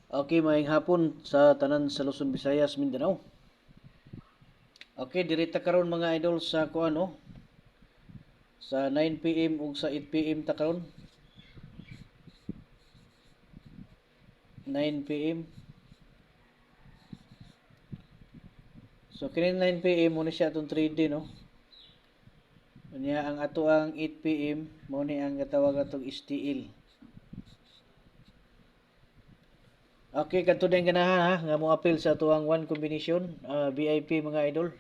Okay, maayong hapon sa tanan sa Luzon, Visayas, Mindanao. Okay, dirita karon mga idol sa kuano sa 9 PM ug sa 8 PM ta karon. 9 PM. So kini 9 PM mo ni siya atong 3D no. Unya ang ato ang 8 PM mo ni ang gatawag atong STL. Okay, kadto din ganahan ha nga mo appeal sa ato ang one combination, VIP mga idol.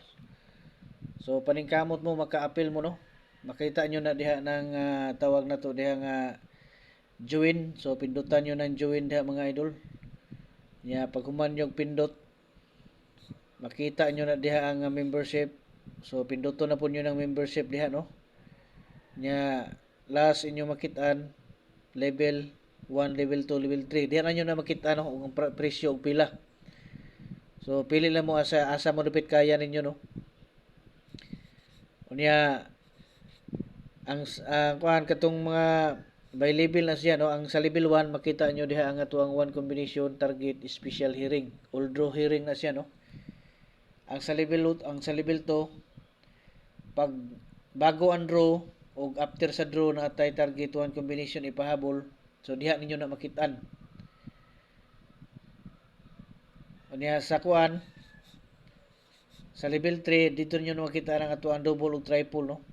So paningkamot mo maka-appeal mo no. Makita nyo na diha ng tawag na to diha nga join. So pindutan nyo ng join diha mga idol. Nya pag human nyo pindot, makita nyo na diha ang membership. So pinduto na po nyo ng membership diha no. Nya last inyo makitaan level 1, level 2, level 3. Diha na nyo na makita no ang presyo og pila. So pili lang mo asa mo dupit kaya ninyo no. Unya ang kuan katong mga by level na siya no, ang sa level 1 makita nyo diha ang atuang one combination target special hearing, all draw hearing na siya no. Ang sa level 2 pag bago ang draw ug after sa draw na atay target one combination ipahabol, so diha ninyo na makitaan. Unya sa kuan sa level 3 dito niyo na makita ang atuang double ug triple no.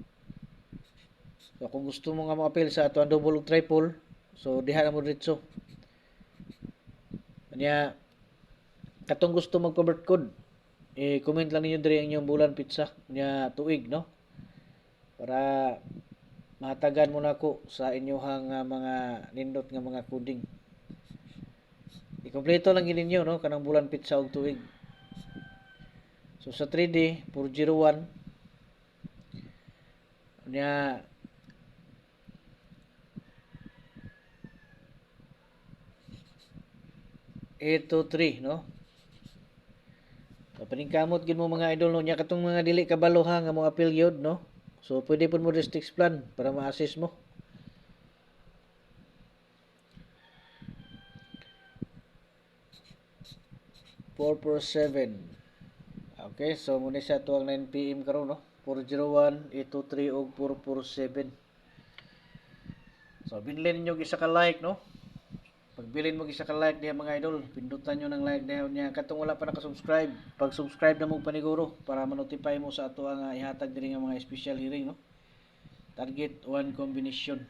So kung gusto mo nga mo-appeal sa atuang double ug triple, so diha na mo diretso. Kanya katong gusto mag-convert code, comment lang ninyo diri ang inyong bulan pizza nya tuig no. Para mahatagan mo nako sa inyohang mga nindot nga mga coding. Ikompleto lang gid ninyo no kanang bulan pizza og tuig. So sa 3D 401 nya 823 no. So paningkamot gid mo mga idol no nya katong mga dili kabalo ha nga mo appeal gyud no. So pwede pud mo districts plan para ma-assist mo. (447) Okay, so muna siya tuwang 9 PM karon no. 401, 823 og 447. So binlin niyo isa ka like no. Pag bilin mo isa ka like diha mga idol, pindutan nyo ng like diha niya katong wala pa naka-subscribe. Pag subscribe na mo paniguro para ma-notify mo sa ato ang ihatag diri nga mga special hearing no. Target one combination.